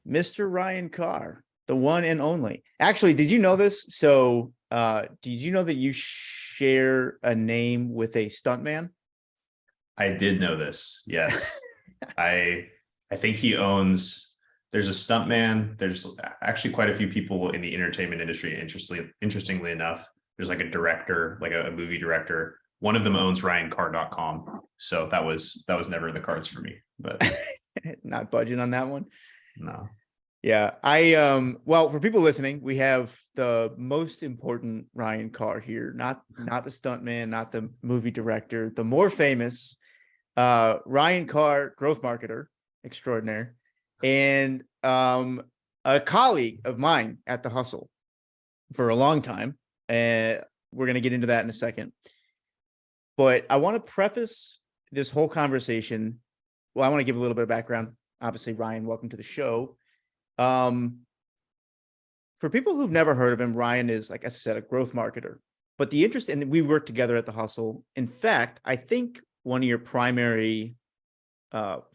Mr. Ryan Carr, the one and only. Actually, did you know this? So, did you know that you share a name with a stuntman? I did know this. Yes. I think he owns, there's a stuntman. There's actually quite a few people in the entertainment industry. Interestingly enough, there's like a director, like a movie director. One of them owns ryancarr.com. So that was never in the cards for me, but Not budging on that one. no. Yeah, well, for people listening, we have the most important Ryan Carr here, not the stuntman, not the movie director, the more famous Ryan Carr, growth marketer extraordinaire, and a colleague of mine at The Hustle for a long time. And we're going to get into that in a second. But I want to preface this whole conversation. Well, I want to give a little bit of background. Obviously, Ryan, welcome to the show. For people who've never heard of him, Ryan is, like I said, a growth marketer. But the interest in, we work together at The Hustle. In fact, I think one of your primary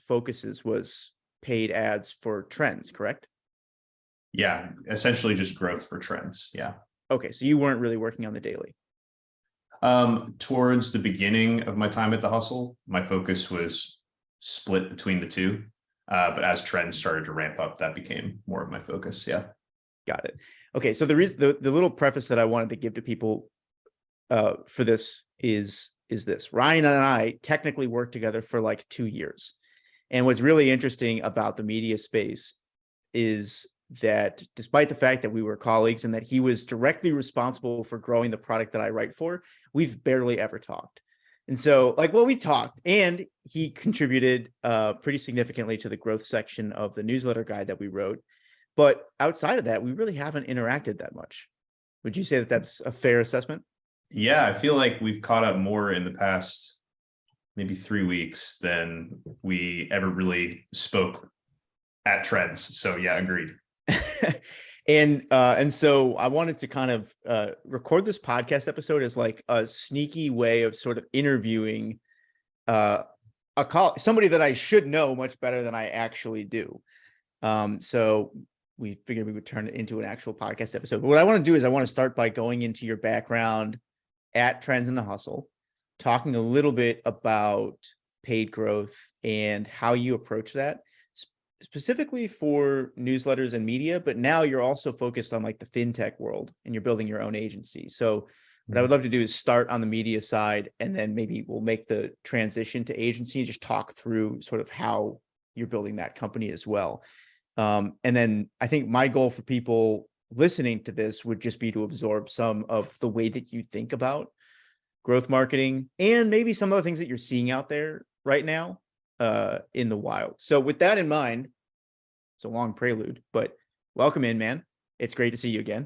focuses was paid ads for trends, correct? Yeah, essentially just growth for trends. Yeah. Okay, so you weren't really working on the daily. Towards the beginning of my time at The Hustle, my focus was split between the two. But as trends started to ramp up, that became more of my focus. Yeah. Got it. Okay, so the reason, the little preface that I wanted to give to people for this is this. Ryan and I technically worked together for like 2 years. And what's really interesting about the media space is that despite the fact that we were colleagues and that he was directly responsible for growing the product that I write for, we've barely ever talked. And so, we talked, and he contributed pretty significantly to the growth section of the newsletter guide that we wrote. But outside of that, we really haven't interacted that much. Would you say that that's a fair assessment? Yeah, I feel like we've caught up more in the past maybe 3 weeks than we ever really spoke at trends. So yeah, agreed. And so I wanted to kind of record this podcast episode as like a sneaky way of sort of interviewing somebody that I should know much better than I actually do. So we figured we would turn it into an actual podcast episode. But what I want to do is I want to start by going into your background at Trends in the Hustle, talking a little bit about paid growth and how you approach that, specifically for newsletters and media, but now you're also focused on like the fintech world and you're building your own agency. So what I would love to do is start on the media side, and then maybe we'll make the transition to agency and just talk through sort of how you're building that company as well. And then I think my goal for people listening to this would just be to absorb some of the way that you think about growth marketing and maybe some of the things that you're seeing out there right now in the wild. So with that in mind, it's a long prelude, but welcome in, man. It's great to see you again.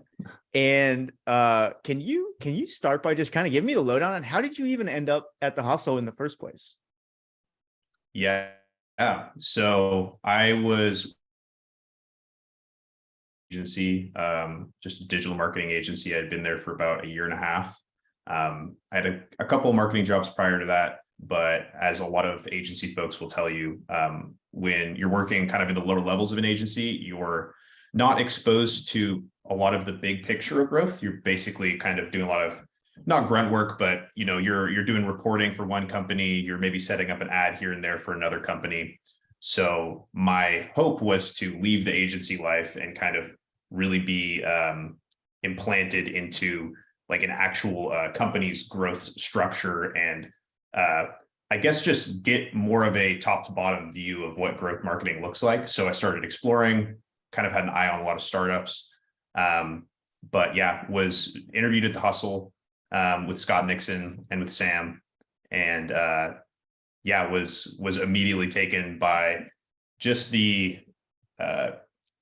And can you start by just kind of giving me the lowdown on how did you even end up at The Hustle in the first place? Yeah. So I was agency, just a digital marketing agency. I'd been there for about a year and a half. I had a couple of marketing jobs prior to that, but as a lot of agency folks will tell you, when you're working kind of in the lower levels of an agency, you're not exposed to a lot of the big picture of growth. You're basically kind of doing a lot of not grunt work, but you're doing reporting for one company. You're maybe setting up an ad here and there for another company. So my hope was to leave the agency life and kind of really be implanted into like an actual company's growth structure, and I guess just get more of a top to bottom view of what growth marketing looks like. So I started exploring, kind of had an eye on a lot of startups. But yeah, was interviewed at The Hustle with Scott Nixon and with Sam. And was immediately taken by just the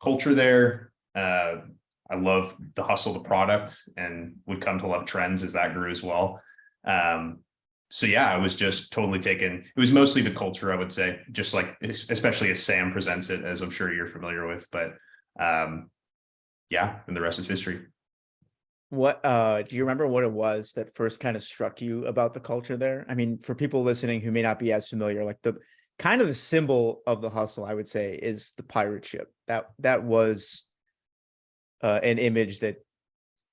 culture there. I love The Hustle, the product, and would come to love trends as that grew as well. So yeah, I was just totally taken. It was mostly the culture, I would say, just like, especially as Sam presents it, as I'm sure you're familiar with, but yeah, and the rest is history. What do you remember what it was that first kind of struck you about the culture there? I mean, for people listening who may not be as familiar, like kind of the symbol of the hustle, I would say, is the pirate ship. That was an image that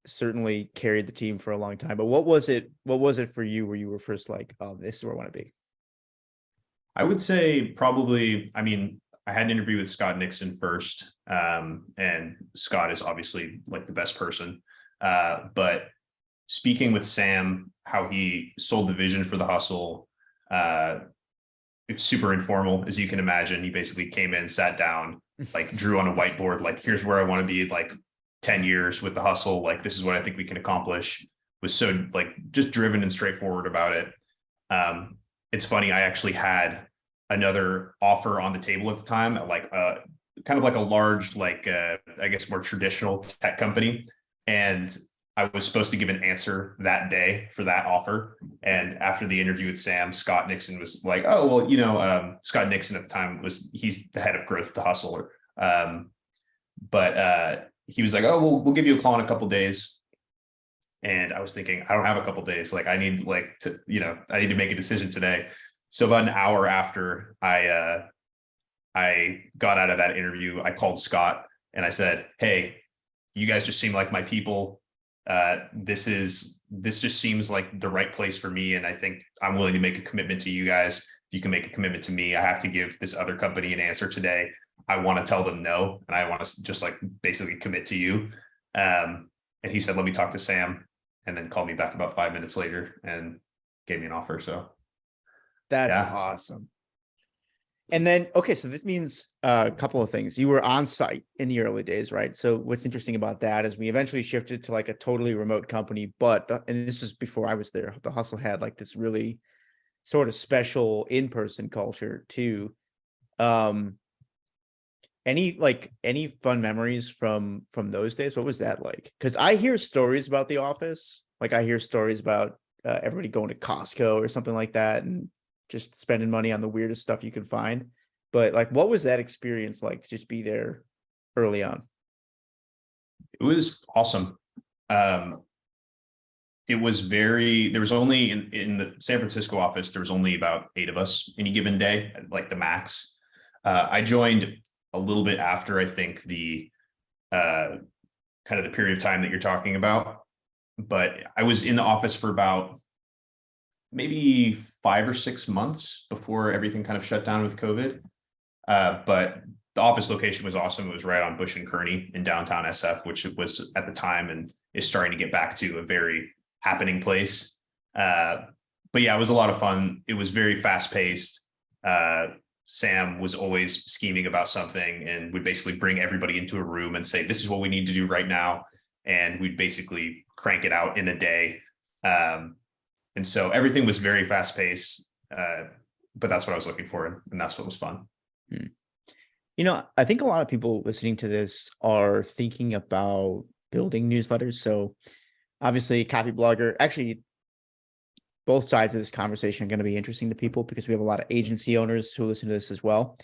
certainly carried the team for a long time. But what was it? What was it for you where you were first like, oh, this is where I want to be? I would say probably, I mean, I had an interview with Scott Nixon first. And Scott is obviously like the best person. But speaking with Sam, how he sold the vision for the hustle, it's super informal, as you can imagine. He basically came in, sat down, like drew on a whiteboard, like, here's where I want to be like 10 years with the hustle. Like, this is what I think we can accomplish. Was so like just driven and straightforward about it. It's funny, I actually had another offer on the table at the time at like kind of like a large, like I guess more traditional tech company. And I was supposed to give an answer that day for that offer. And after the interview with Sam, Scott Nixon was like, oh, well, Scott Nixon at the time he's the head of growth at the Hustler. But he was like, oh, we'll give you a call in a couple of days. And I was thinking, I don't have a couple of days. Like I need I need to make a decision today. So about an hour after I got out of that interview, I called Scott and I said, hey, you guys just seem like my people. This just seems like the right place for me. And I think I'm willing to make a commitment to you guys. If you can make a commitment to me, I have to give this other company an answer today. I want to tell them no. And I want to just like basically commit to you. And he said, let me talk to Sam, and then called me back about 5 minutes later and gave me an offer. So That's yeah. awesome. And then, okay, so this means a couple of things. You were on site in the early days, right? So what's interesting about that is we eventually shifted to like a totally remote company, and this is before I was there, the Hustle had like this really sort of special in-person culture too. Any fun memories from those days? What was that like? Because I hear stories about the office. Like I hear stories about everybody going to Costco or something like that and just spending money on the weirdest stuff you can find. But like, what was that experience like to just be there early on? It was awesome. It was there was only in the San Francisco office, there was only about 8 of us any given day, like the max. I joined a little bit after, I think, the kind of the period of time that you're talking about. But I was in the office for about maybe 5 or 6 months before everything kind of shut down with COVID. But the office location was awesome. It was right on Bush and Kearney in downtown SF, which it was at the time and is starting to get back to a very happening place. But yeah, it was a lot of fun. It was very fast paced. Sam was always scheming about something and would basically bring everybody into a room and say, this is what we need to do right now. And we'd basically crank it out in a day. And so everything was very fast paced, but that's what I was looking for. And that's what was fun. I think a lot of people listening to this are thinking about building newsletters. So obviously copy blogger, actually both sides of this conversation are going to be interesting to people because we have a lot of agency owners who listen to this as well.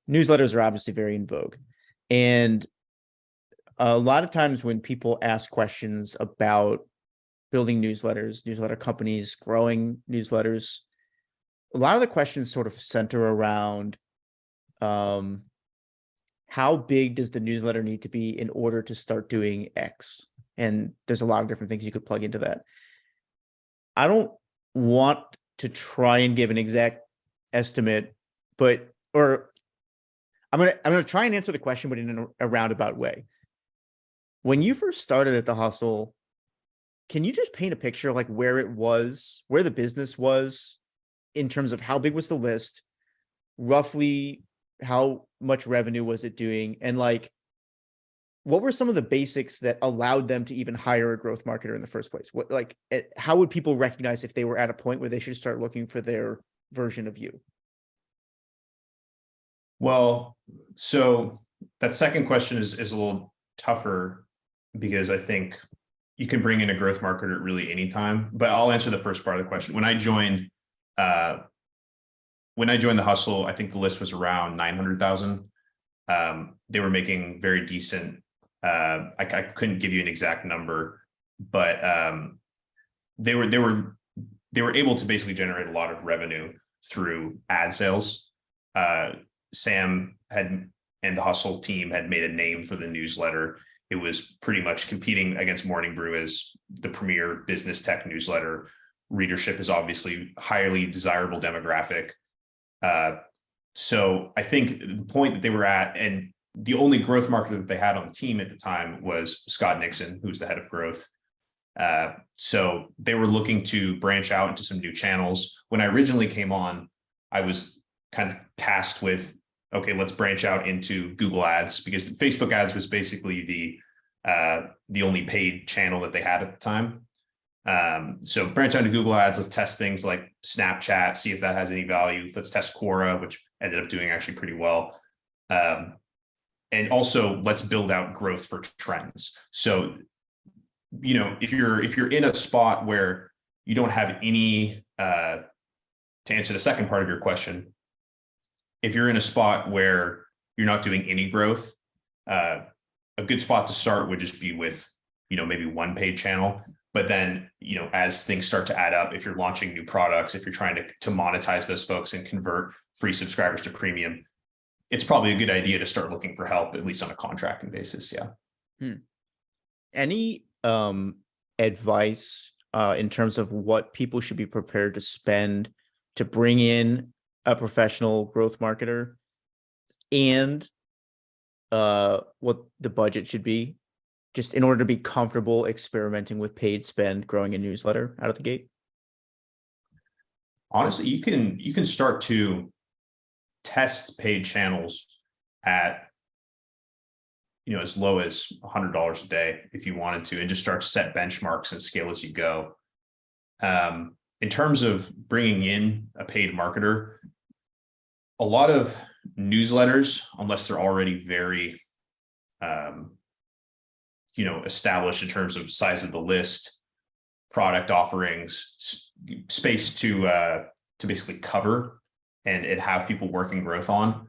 Newsletters are obviously very in vogue. And a lot of times when people ask questions about building newsletters, newsletter companies, growing newsletters, a lot of the questions sort of center around how big does the newsletter need to be in order to start doing X? And there's a lot of different things you could plug into that. I don't want to try and give an exact estimate, I'm gonna try and answer the question, but in a roundabout way. When you first started at the Hustle, can you just paint a picture of like where the business was in terms of how big was the list, roughly how much revenue was it doing, and like what were some of the basics that allowed them to even hire a growth marketer in the first place? How would people recognize if they were at a point where they should start looking for their version of you? Well, so that second question is a little tougher because I think you can bring in a growth marketer at really any time, but I'll answer the first part of the question. When I joined the Hustle, I think the list was around 900,000. They were making very decent. I couldn't give you an exact number, but they were able to basically generate a lot of revenue through ad sales. Sam and the Hustle team had made a name for the newsletter. It was pretty much competing against Morning Brew as the premier business tech newsletter. Readership is obviously highly desirable demographic. So I think the point that they were at, and the only growth marketer that they had on the team at the time was Scott Nixon, who's the head of growth. So they were looking to branch out into some new channels. When I originally came on, I was kind of tasked with, okay, let's branch out into Google ads, because Facebook ads was basically the only paid channel that they had at the time. So branch out to Google ads, let's test things like Snapchat, see if that has any value. Let's test Quora, which ended up doing actually pretty well. And also let's build out growth for trends. So, if you're in a spot where you don't have any, to answer the second part of your question, if you're in a spot where you're not doing any growth, a good spot to start would just be with, maybe one paid channel. But then, as things start to add up, if you're launching new products, if you're trying to monetize those folks and convert free subscribers to premium, it's probably a good idea to start looking for help, at least on a contracting basis. Yeah. Any advice in terms of what people should be prepared to spend to bring in a professional growth marketer, and what the budget should be, just in order to be comfortable experimenting with paid spend, growing a newsletter out of the gate? Honestly, you can start to test paid channels at as low as $100 a day if you wanted to, and just start to set benchmarks and scale as you go. In terms of bringing in a paid marketer, a lot of newsletters, unless they're already very established in terms of size of the list, product offerings, space to basically cover and have people working growth on,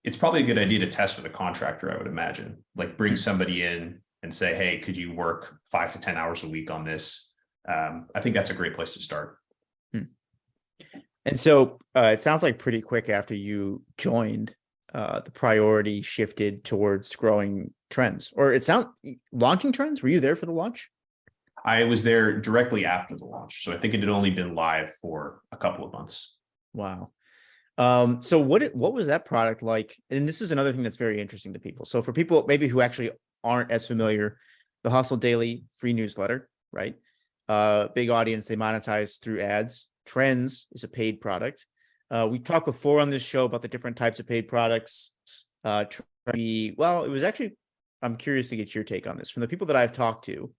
it's probably a good idea to test with a contractor, I would imagine. Like, bring somebody in and say, hey, could you work 5 to 10 hours a week on this? I think that's a great place to start. And so it sounds like pretty quick after you joined, the priority shifted towards growing Trends, or launching Trends. Were you there for the launch? I was there directly after the launch. So I think it had only been live for a couple of months. Wow. So what was that product like? And this is another thing that's very interesting to people. So for people maybe who actually aren't as familiar, the Hustle Daily free newsletter, right? Big audience, they monetize through ads. Trends is a paid product. We talked before on this show about the different types of paid products. It was actually, I'm curious to get your take on this. From the people that I've talked to,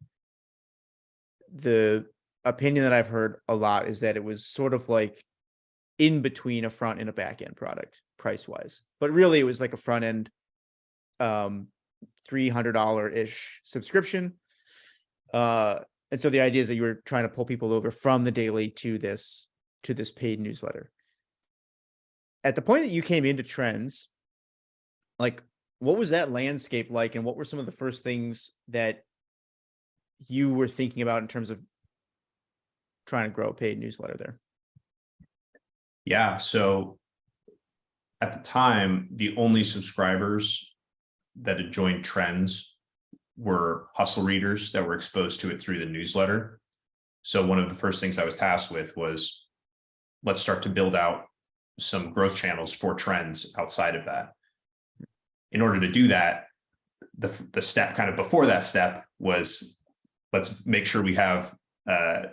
the opinion that I've heard a lot is that it was sort of like in between a front and a back end product price wise, but really it was like a front end, $300-ish subscription. And so the idea is that you were trying to pull people over from the daily to this paid newsletter. At the point that you came into Trends, like, what was that landscape like, and what were some of the first things that you were thinking about in terms of trying to grow a paid newsletter there? Yeah. So at the time, the only subscribers that had joined Trends were Hustle readers that were exposed to it through the newsletter. So one of the first things I was tasked with was, let's start to build out some growth channels for Trends outside of that. In order to do that, the step kind of before that step was, let's make sure we have an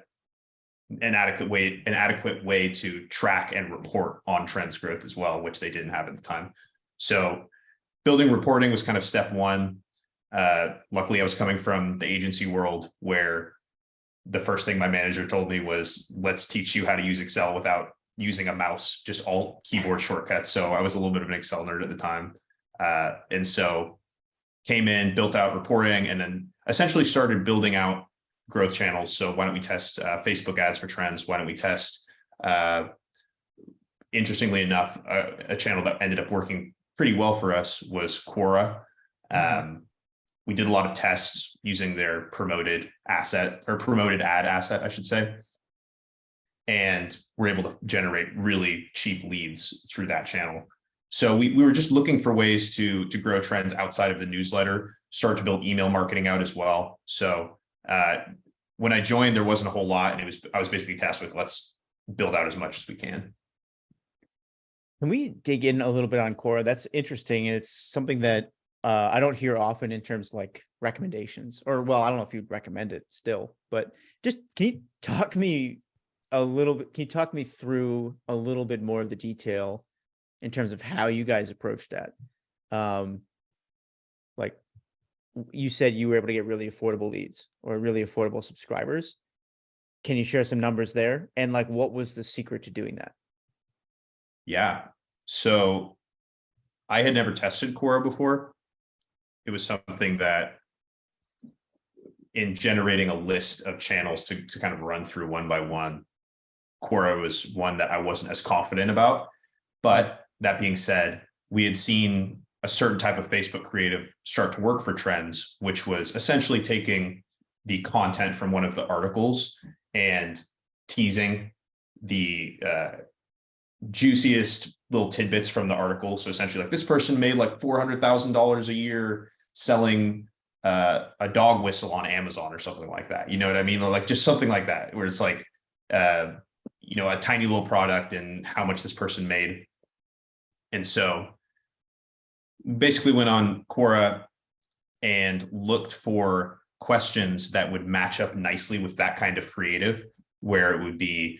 adequate way to track and report on Trends growth as well, which they didn't have at the time. So building reporting was kind of step one. Luckily, I was coming from the agency world, where the first thing my manager told me was, let's teach you how to use Excel without using a mouse, just all keyboard shortcuts. So I was a little bit of an Excel nerd at the time. And so came in, built out reporting, and then essentially started building out growth channels. So why don't we test Facebook ads for Trends? Why don't we test, interestingly enough, a channel that ended up working pretty well for us was Quora. We did a lot of tests using their promoted ad asset, I should say. and we're able to generate really cheap leads through that channel. So we were just looking for ways to grow trends outside of the newsletter, start to build email marketing out as well. So when I joined, there wasn't a whole lot, and I was basically tasked with, let's build out as much as we can. Can we dig in a little bit on Quora? That's interesting. And it's something that I don't hear often in terms of like recommendations, or, well, I don't know if you'd recommend it still, but just, can you talk me through a little bit more of the detail in terms of how you guys approach that? Like you said, you were able to get really affordable leads or really affordable subscribers. Can you share some numbers there? And like, what was the secret to doing that? Yeah. So I had never tested Quora before. It was something that, in generating a list of channels to kind of run through one by one, Quora was one that I wasn't as confident about. But that being said, we had seen a certain type of Facebook creative start to work for trends, which was essentially taking the content from one of the articles and teasing the juiciest little tidbits from the article. So essentially, like, this person made like $400,000 a year selling a dog whistle on Amazon or something like that. You know what I mean? Or like just something like that, where it's like, a tiny little product and how much this person made. And so basically went on Quora and looked for questions that would match up nicely with that kind of creative, where it would be,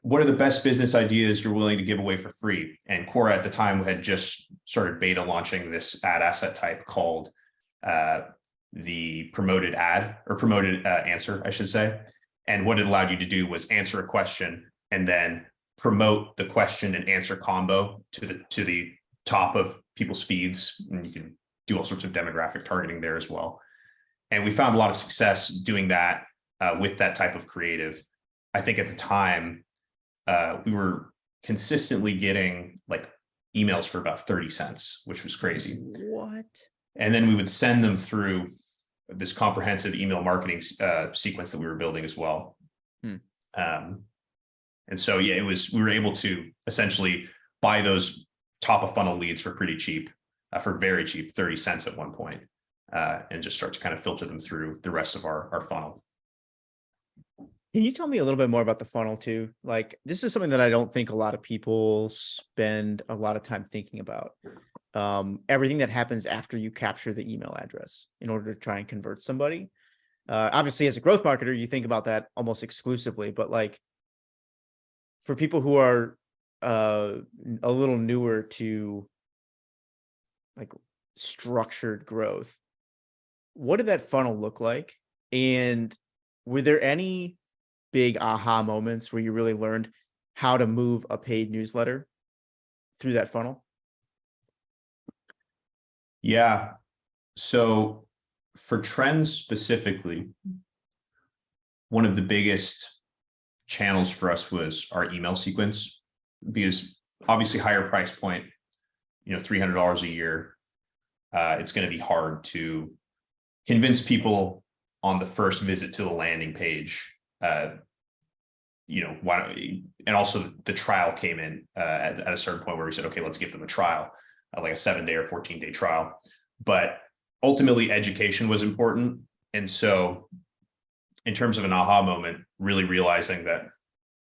what are the best business ideas you're willing to give away for free? And Quora at the time had just started beta launching this ad asset type called the promoted ad, or promoted answer, I should say. And what it allowed you to do was answer a question and then promote the question and answer combo to the top of people's feeds. And you can do all sorts of demographic targeting there as well. And we found a lot of success doing that with that type of creative. I think at the time, we were consistently getting like emails for about 30 cents, which was crazy. What? And then we would send them through this comprehensive email marketing sequence that we were building as well. And so, yeah, we were able to essentially buy those top of funnel leads for pretty cheap, for very cheap, 30 cents at one point, and just start to kind of filter them through the rest of our funnel. Can you tell me a little bit more about the funnel too? Like, this is something that I don't think a lot of people spend a lot of time thinking about. Everything that happens after you capture the email address in order to try and convert somebody. Obviously, as a growth marketer, you think about that almost exclusively, but like, for people who are a little newer to like structured growth, what did that funnel look like? And were there any big aha moments where you really learned how to move a paid newsletter through that funnel? Yeah. So for trends specifically, one of the biggest channels for us was our email sequence, because obviously higher price point, $300 a year, it's going to be hard to convince people on the first visit to the landing page. And also the trial came in at a certain point where we said, okay, let's give them a trial, like a 7-day or 14-day trial. But ultimately, education was important. And so in terms of an aha moment, really realizing that,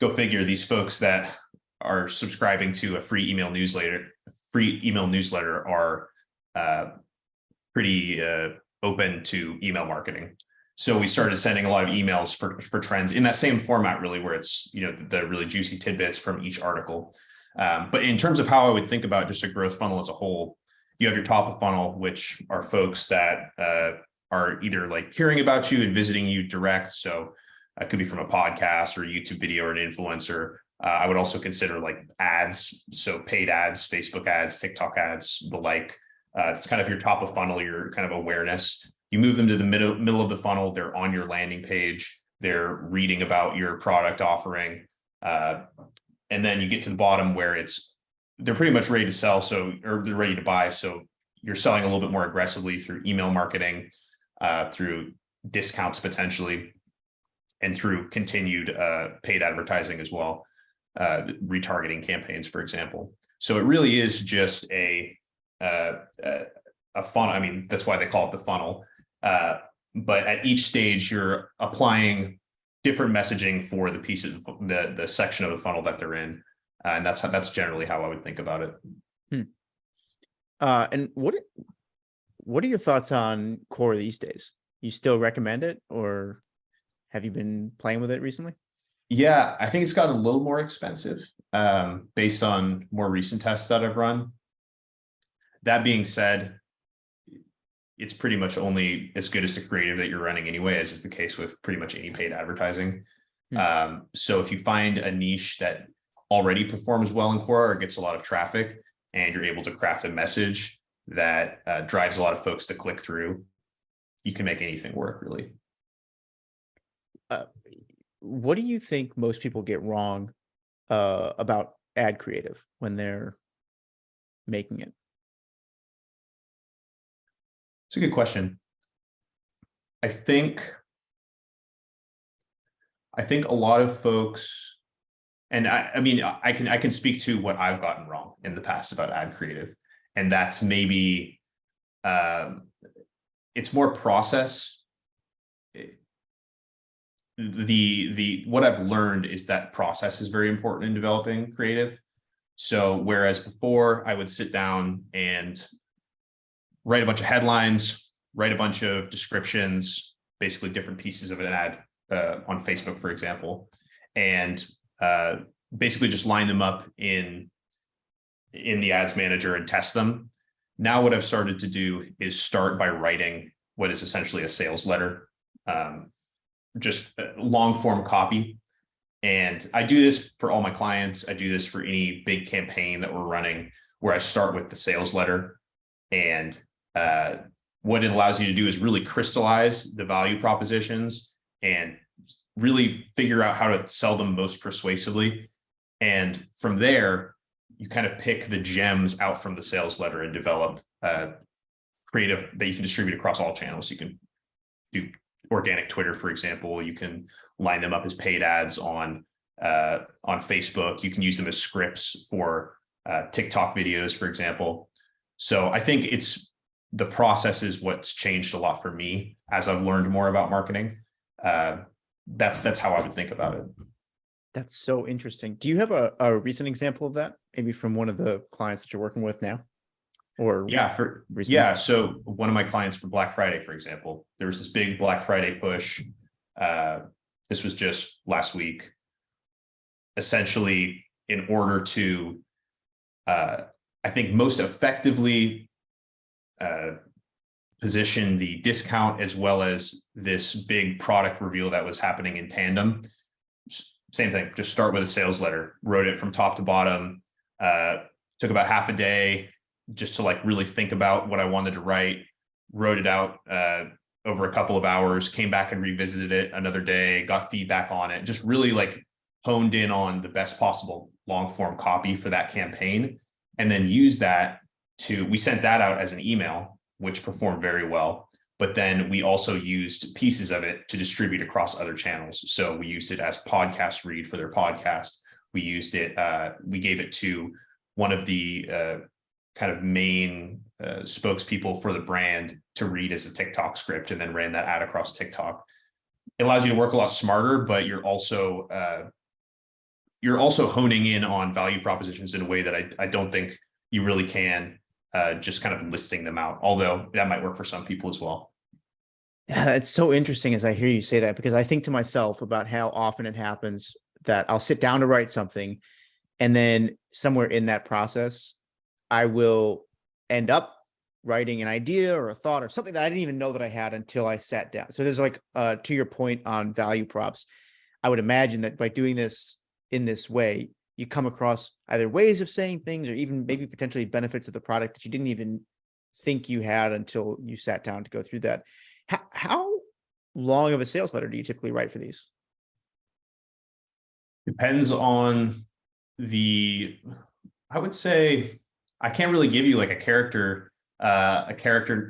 go figure, these folks that are subscribing to a free email newsletter are pretty open to email marketing. So we started sending a lot of emails for trends in that same format, really, where it's, the really juicy tidbits from each article. But in terms of how I would think about just a growth funnel as a whole, you have your top of funnel, which are folks that are either like hearing about you and visiting you direct. So it could be from a podcast or a YouTube video or an influencer. I would also consider like ads. So paid ads, Facebook ads, TikTok ads, the like. It's kind of your top of funnel, your kind of awareness. You move them to the middle of the funnel. They're on your landing page. They're reading about your product offering. And then you get to the bottom where they're pretty much ready to sell. Or they're ready to buy. So you're selling a little bit more aggressively through email marketing, through discounts potentially. and through continued paid advertising as well, retargeting campaigns, for example. So it really is just a funnel. I mean, that's why they call it the funnel. But at each stage, you're applying different messaging for the piece of the section of the funnel that they're in, and that's generally how I would think about it. And what are your thoughts on Core these days? You still recommend it, or have you been playing with it recently? Yeah, I think it's gotten a little more expensive based on more recent tests that I've run. That being said, it's pretty much only as good as the creative that you're running anyway, as is the case with pretty much any paid advertising. So if you find a niche that already performs well in Core or gets a lot of traffic, and you're able to craft a message that drives a lot of folks to click through, you can make anything work, really. What do you think most people get wrong about ad creative when they're making it? It's a good question. I think a lot of folks, and I mean, I can speak to what I've gotten wrong in the past about ad creative, and that's maybe it's more process. What I've learned is that process is very important in developing creative. So whereas before I would sit down and write a bunch of headlines, write a bunch of descriptions, basically different pieces of an ad on Facebook, for example, and basically just line them up in the ads manager and test them. Now what I've started to do is start by writing what is essentially a sales letter, just long form copy. And I do this for all my clients. I do this for any big campaign that we're running, where I start with the sales letter. And what it allows you to do is really crystallize the value propositions and really figure out how to sell them most persuasively. And from there, you kind of pick the gems out from the sales letter and develop creative that you can distribute across all channels. You can do organic Twitter, for example. You can line them up as paid ads on Facebook. You can use them as scripts for TikTok videos, for example. So I think the process is what's changed a lot for me as I've learned more about marketing. That's how I would think about it. That's so interesting. Do you have a recent example of that? Maybe from one of the clients that you're working with now? Or recently? So one of my clients for Black Friday, for example, there was this big Black Friday push. This was just last week. Essentially, in order to, I think, most effectively position the discount as well as this big product reveal that was happening in tandem. Same thing, just start with a sales letter, wrote it from top to bottom, took about half a day just to really think about what I wanted to write, wrote it out over a couple of hours, came back and revisited it another day, got feedback on it, just really honed in on the best possible long form copy for that campaign. And then used that we sent that out as an email, which performed very well. But then we also used pieces of it to distribute across other channels. So we used it as podcast read for their podcast. We used it, we gave it to one of the kind of main spokespeople for the brand to read as a TikTok script, and then ran that ad across TikTok. It allows you to work a lot smarter, but you're also honing in on value propositions in a way that I don't think you really can just kind of listing them out, although that might work for some people as well. Yeah, it's so interesting as I hear you say that, because I think to myself about how often it happens that I'll sit down to write something, and then somewhere in that process, I will end up writing an idea or a thought or something that I didn't even know that I had until I sat down. So there's to your point on value props, I would imagine that by doing this in this way, you come across either ways of saying things or even maybe potentially benefits of the product that you didn't even think you had until you sat down to go through that. How long of a sales letter do you typically write for these? Depends on I would say, I can't really give you a character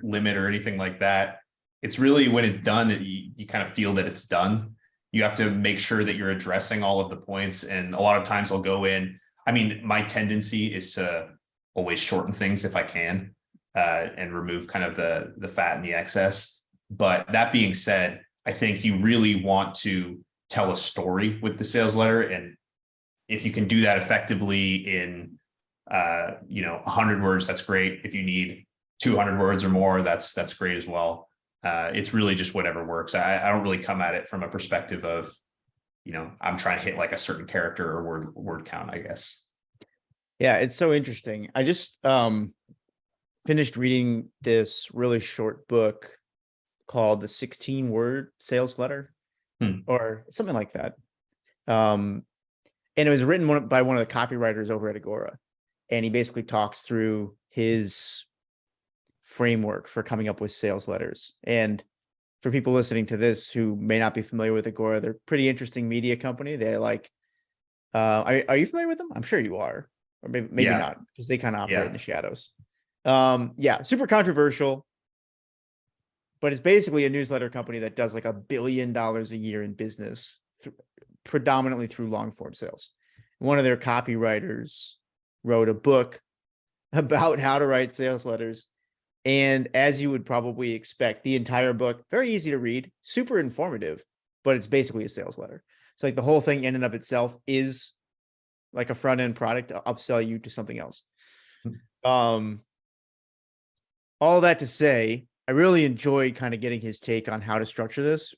limit or anything like that. It's really when it's done, you kind of feel that it's done. You have to make sure that you're addressing all of the points. And a lot of times I'll go in. I mean, my tendency is to always shorten things if I can, and remove kind of the fat and the excess. But that being said, I think you really want to tell a story with the sales letter. And if you can do that effectively in 100 words, that's great. If you need 200 words or more, that's great as well. It's really just whatever works. I don't really come at it from a perspective of, I'm trying to hit like a certain character or word count, I guess. Yeah, it's so interesting. I just finished reading this really short book called The 16-Word Sales Letter, or something like that. And it was written by one of the copywriters over at Agora. And he basically talks through his framework for coming up with sales letters. And for people listening to this who may not be familiar with Agora, they're a pretty interesting media company. They like, are you familiar with them? I'm sure you are, or maybe not, because they kind of operate in the shadows. Super controversial, but it's basically a newsletter company that does like $1 billion a year in business, predominantly through long form sales. One of their copywriters wrote a book about how to write sales letters. And as you would probably expect, the entire book, very easy to read, super informative, but it's basically a sales letter. It's like the whole thing in and of itself is like a front end product to upsell you to something else. All that to say, I really enjoy kind of getting his take on how to structure this.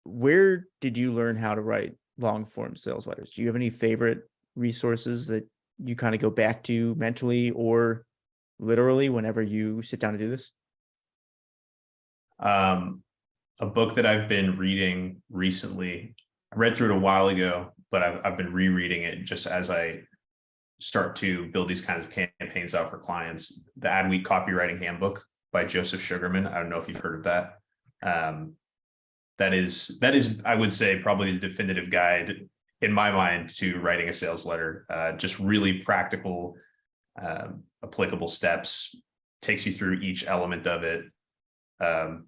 Where did you learn how to write long form sales letters? Do you have any favorite resources that you kind of go back to mentally or literally whenever you sit down to do this? A book that I've been reading recently, I read through it a while ago, but I've been rereading it just as I start to build these kinds of campaigns out for clients. The Adweek Copywriting Handbook by Joseph Sugarman. I don't know if you've heard of that. That is, I would say, probably the definitive guide in my mind to writing a sales letter. Just really practical, applicable steps, takes you through each element of it, and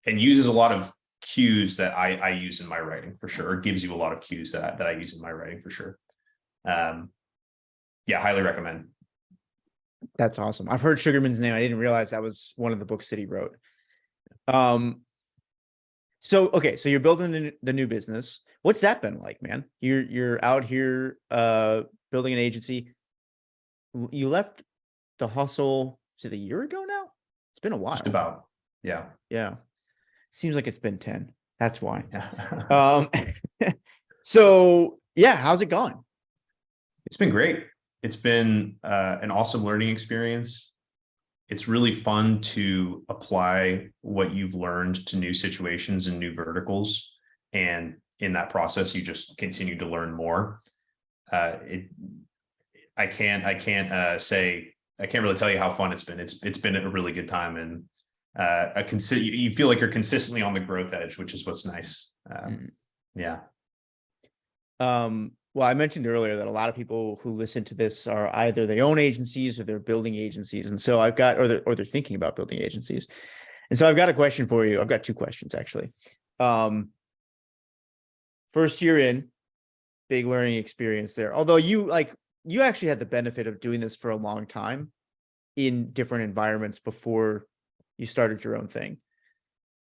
uses a lot of cues that I use in my writing for sure, or gives you a lot of cues that I use in my writing for sure. Highly recommend. That's awesome. I've heard Sugarman's name. I didn't realize that was one of the books that he wrote. So you're building the new business. What's that been like, man? You're out here building an agency. You left The Hustle, is it a year ago now? It's been a while. Just about. Yeah. Seems like it's been 10. That's why. Yeah. So how's it going? It's been great. It's been an awesome learning experience. It's really fun to apply what you've learned to new situations and new verticals. And in that process, you just continue to learn more. I can't really tell you how fun it's been. It's been a really good time, and you feel like you're consistently on the growth edge, which is what's nice. Yeah. Well, I mentioned earlier that a lot of people who listen to this are either they own agencies or they're building agencies. And so or they're thinking about building agencies. And so I've got a question for you. I've got two questions actually. First year in, big learning experience there. Although you actually had the benefit of doing this for a long time in different environments before you started your own thing.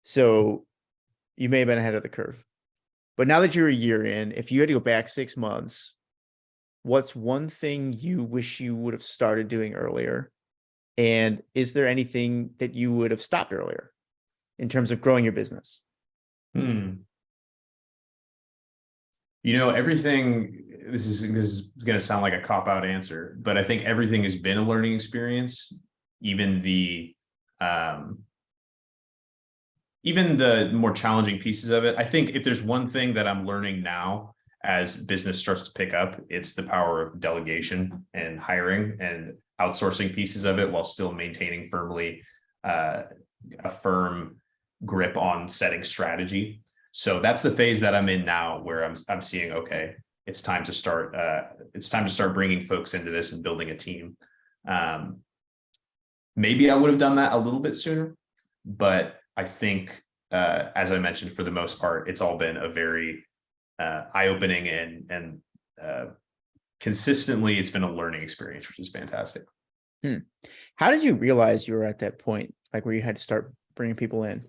So you may have been ahead of the curve. But now that you're a year in, if you had to go back 6 months, what's one thing you wish you would have started doing earlier? And is there anything that you would have stopped earlier in terms of growing your business? Everything, this is going to sound like a cop-out answer, but I think everything has been a learning experience, even the more challenging pieces of it. I think if there's one thing that I'm learning now as business starts to pick up, it's the power of delegation and hiring and outsourcing pieces of it while still maintaining firmly a firm grip on setting strategy. So that's the phase that I'm in now, where I'm seeing, okay, it's time to start bringing folks into this and building a team. Maybe I would have done that a little bit sooner, but I think as I mentioned, for the most part, it's all been a very eye-opening and consistently, it's been a learning experience, which is fantastic. How did you realize you were at that point, like where you had to start bringing people in?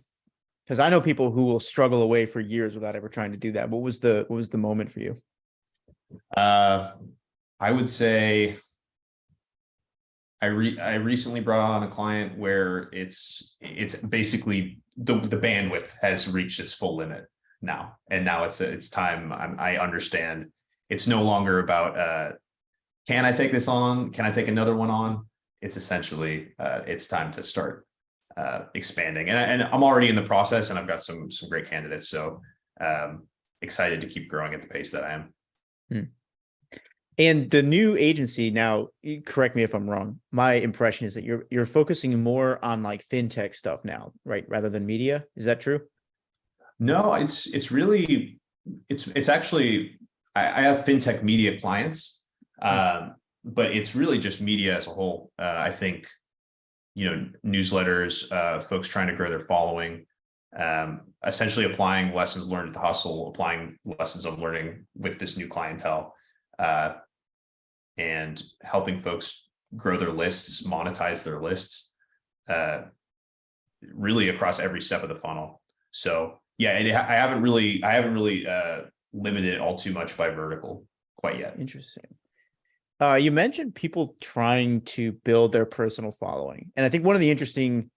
Because I know people who will struggle away for years without ever trying to do that. What was the moment for you? I would say I recently brought on a client where it's basically the bandwidth has reached its full limit now, and now it's time. I understand it's no longer about can I take this on? Can I take another one on? It's essentially it's time to start expanding, and I'm already in the process, and I've got some great candidates, so excited to keep growing at the pace that I am. And the new agency now, correct me if I'm wrong, my impression is that you're focusing more on like fintech stuff now, right, rather than media. Is that true? No, it's really it's actually I have fintech media clients, but it's really just media as a whole. I think, newsletters, folks trying to grow their following, essentially applying lessons learned at the hustle, applying lessons I'm learning with this new clientele, and helping folks grow their lists, monetize their lists, really across every step of the funnel. So yeah, I haven't really limited it all too much by vertical quite yet. Interesting. You mentioned people trying to build their personal following. And I think one of the interesting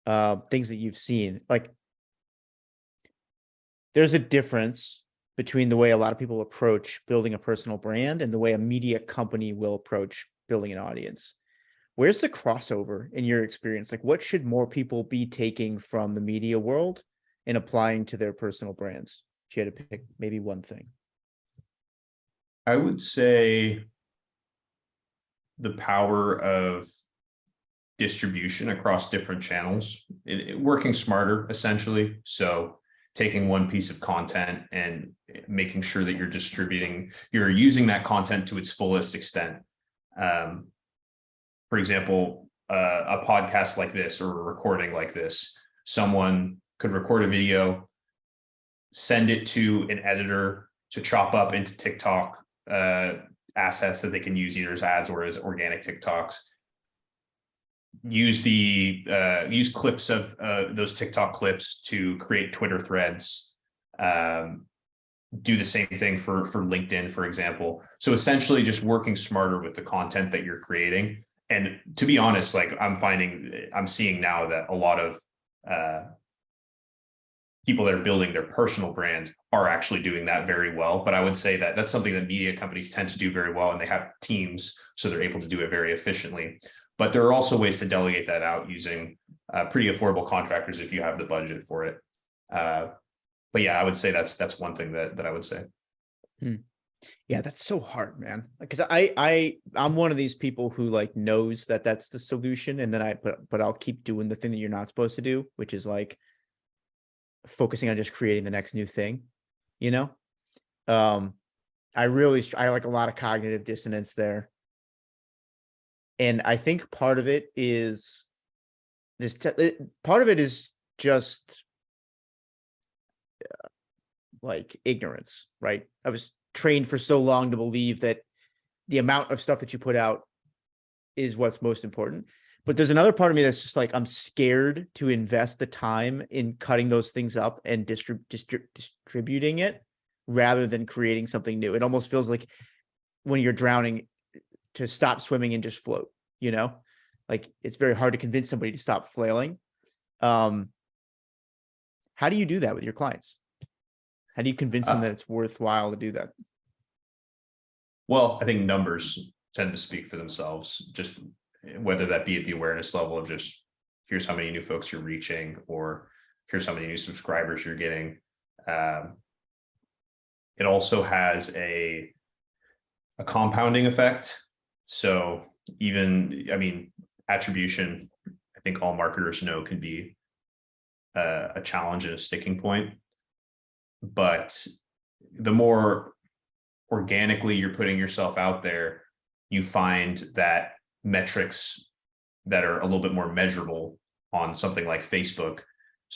things that you've seen, like there's a difference between the way a lot of people approach building a personal brand and the way a media company will approach building an audience. Where's the crossover in your experience? Like what should more people be taking from the media world and applying to their personal brands? If you had to pick maybe one thing. I would say the power of distribution across different channels, working smarter, essentially. So taking one piece of content and making sure that you're using that content to its fullest extent. For example, a podcast like this or a recording like this, someone could record a video, send it to an editor to chop up into TikTok assets that they can use either as ads or as organic TikToks. Use clips of those TikTok clips to create Twitter threads. Do the same thing for LinkedIn, for example. So essentially just working smarter with the content that you're creating. And to be honest, like I'm seeing now that a lot of people that are building their personal brand are actually doing that very well. But I would say that that's something that media companies tend to do very well, and they have teams, so they're able to do it very efficiently. But there are also ways to delegate that out using pretty affordable contractors if you have the budget for it. But yeah, I would say that's one thing that I would say. Yeah, that's so hard, man. Because I'm one of these people who like knows that that's the solution, and then but I'll keep doing the thing that you're not supposed to do, which is like focusing on just creating the next new thing. I like a lot of cognitive dissonance there. And I think part of it is just like ignorance, right? I was trained for so long to believe that the amount of stuff that you put out is what's most important. But there's another part of me that's just like, I'm scared to invest the time in cutting those things up and distributing it rather than creating something new. It almost feels like when you're drowning, to stop swimming and just float, like it's very hard to convince somebody to stop flailing. How do you do that with your clients? How do you convince them that it's worthwhile to do that? Well, I think numbers tend to speak for themselves, just whether that be at the awareness level of just here's how many new folks you're reaching, or here's how many new subscribers you're getting. It also has a compounding effect. So attribution, I think all marketers know, can be a challenge and a sticking point. But the more organically you're putting yourself out there, you find that metrics that are a little bit more measurable on something like Facebook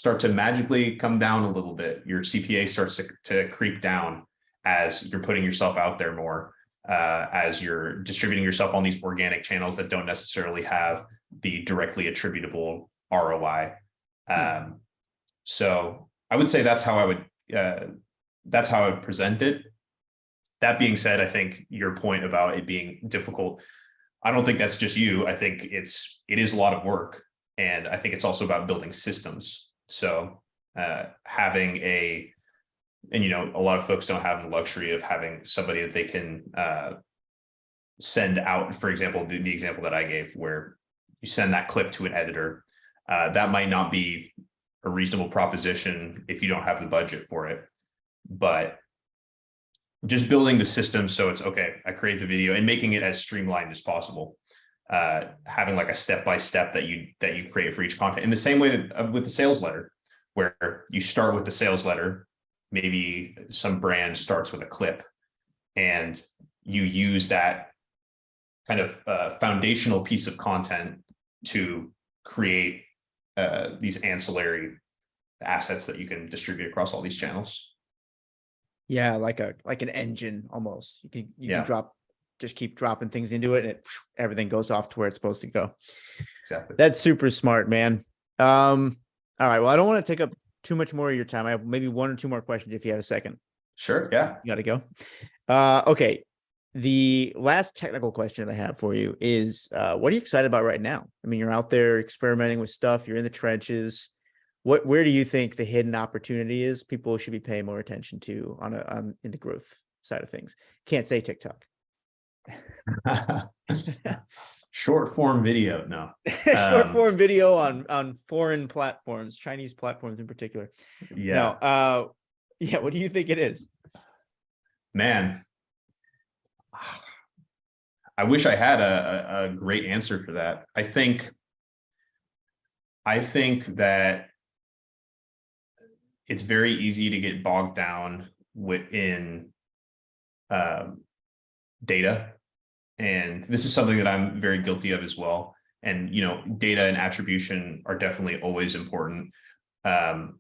start to magically come down a little bit. Your CPA starts to creep down as you're putting yourself out there more, as you're distributing yourself on these organic channels that don't necessarily have the directly attributable ROI. So I would say that's how I would present it. That being said, I think your point about it being difficult, I don't think that's just you. I think it is a lot of work. And I think it's also about building systems. So having a lot of folks don't have the luxury of having somebody that they can send out, for example, the example that I gave, where you send that clip to an editor. That might not be a reasonable proposition if you don't have the budget for it. But just building the system so it's okay, I create the video, and making it as streamlined as possible. Having like a step-by-step that you create for each content, in the same way that with the sales letter, where you start with the sales letter, maybe some brand starts with a clip, and you use that kind of foundational piece of content to create these ancillary assets that you can distribute across all these channels. Yeah, like an engine almost. You can just keep dropping things into it, and everything goes off to where it's supposed to go. Exactly. That's super smart, man. All right. Well, I don't want to take up too much more of your time. I have maybe one or two more questions if you have a second. Sure. Yeah. You got to go. Okay. The last technical question I have for you is, what are you excited about right now? I mean, you're out there experimenting with stuff. You're in the trenches. Where do you think the hidden opportunity is people should be paying more attention to in the growth side of things? Can't say TikTok. Short form video. No. Short form video on foreign platforms, Chinese platforms in particular. Yeah. No. Yeah. What do you think it is? Man, I wish I had a great answer for that. I think that it's very easy to get bogged down within data. And this is something that I'm very guilty of as well. And, data and attribution are definitely always important. Rand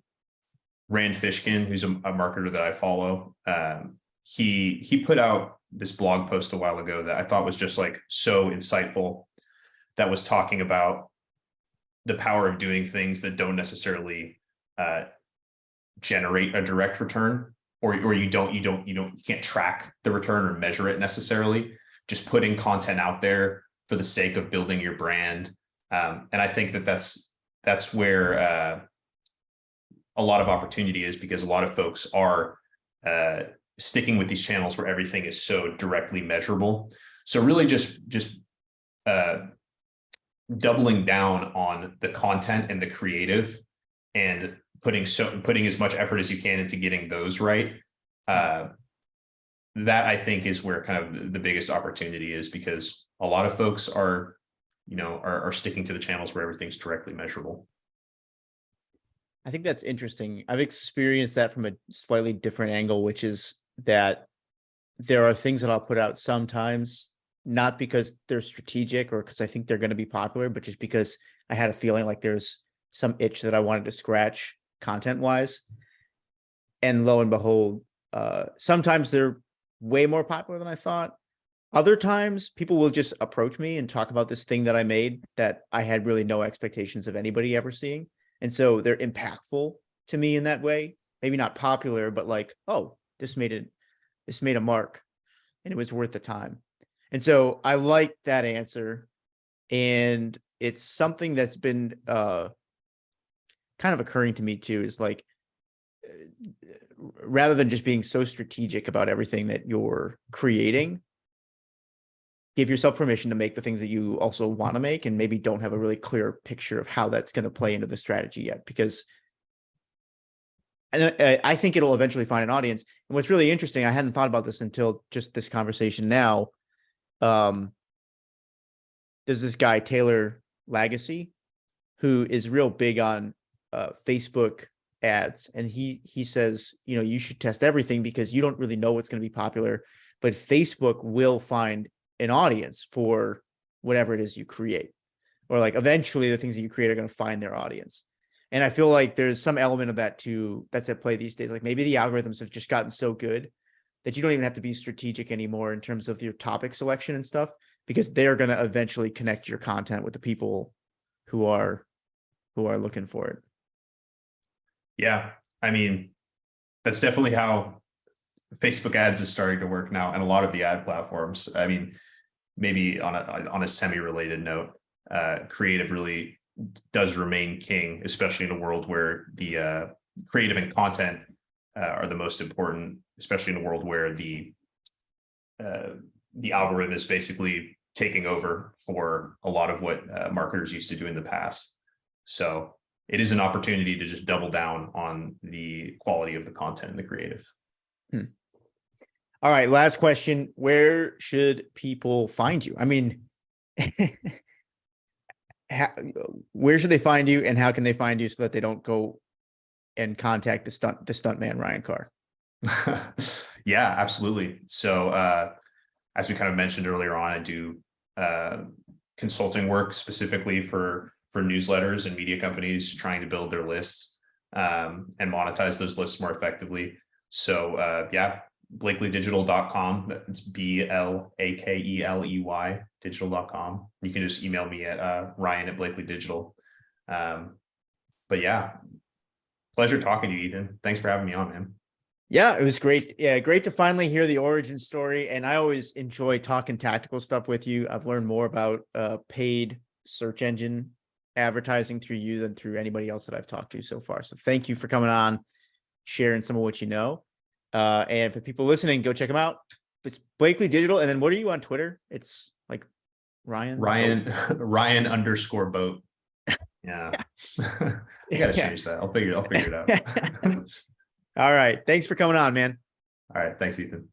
Fishkin, who's a marketer that I follow, he put out this blog post a while ago that I thought was just like so insightful, that was talking about the power of doing things that don't necessarily generate a direct return, or you can't track the return or measure it necessarily. Just putting content out there for the sake of building your brand, and I think that's where a lot of opportunity is, because a lot of folks are sticking with these channels where everything is so directly measurable. So really just doubling down on the content and the creative, and putting as much effort as you can into getting those right. That I think is where kind of the biggest opportunity is, because a lot of folks are sticking to the channels where everything's directly measurable. I think that's interesting. I've experienced that from a slightly different angle, which is that there are things that I'll put out sometimes, not because they're strategic or because I think they're going to be popular, but just because I had a feeling like there's some itch that I wanted to scratch content wise. And lo and behold, sometimes they're way more popular than I thought. Other times people will just approach me and talk about this thing that I made that I had really no expectations of anybody ever seeing. And so they're impactful to me in that way. Maybe not popular, but like, oh, this made a mark and it was worth the time. And so I like that answer. And it's something that's been kind of occurring to me too, is like, rather than just being so strategic about everything that you're creating, give yourself permission to make the things that you also want to make, and maybe don't have a really clear picture of how that's going to play into the strategy yet, because I think it'll eventually find an audience. And what's really interesting, I hadn't thought about this until just this conversation now. There's this guy, Taylor Legacy, who is real big on Facebook ads. And he says, you should test everything because you don't really know what's going to be popular, but Facebook will find an audience for whatever it is you create, or like eventually the things that you create are going to find their audience. And I feel like there's some element of that too that's at play these days. Like maybe the algorithms have just gotten so good that you don't even have to be strategic anymore in terms of your topic selection and stuff, because they're going to eventually connect your content with the people who are looking for it. Yeah. I mean, that's definitely how Facebook ads is starting to work now, and a lot of the ad platforms. I mean, maybe on a semi-related note, creative really does remain king, especially in a world where the creative and content are the most important, especially in a world where the algorithm is basically taking over for a lot of what marketers used to do in the past. So it is an opportunity to just double down on the quality of the content and the creative. All right, last question. Where should people find you? I mean, where should they find you, and how can they find you so that they don't go and contact the stunt man, Ryan Carr? Yeah, absolutely. So as we kind of mentioned earlier on, I do consulting work specifically for newsletters and media companies trying to build their lists and monetize those lists more effectively. So yeah, blakelydigital.com. That's BLAKELEY digital.com. You can just email me at Ryan@blakelydigital. But yeah, pleasure talking to you, Ethan. Thanks for having me on, man. Yeah, it was great. Yeah, great to finally hear the origin story. And I always enjoy talking tactical stuff with you. I've learned more about paid search engine advertising through you than through anybody else that I've talked to so far. So thank you for coming on, sharing some of what you know. And for people listening, go check them out. It's Blakely Digital. And then what are you on Twitter? It's like Ryan _boat. Yeah. I gotta change that. I'll figure it out. All right. Thanks for coming on, man. All right. Thanks, Ethan.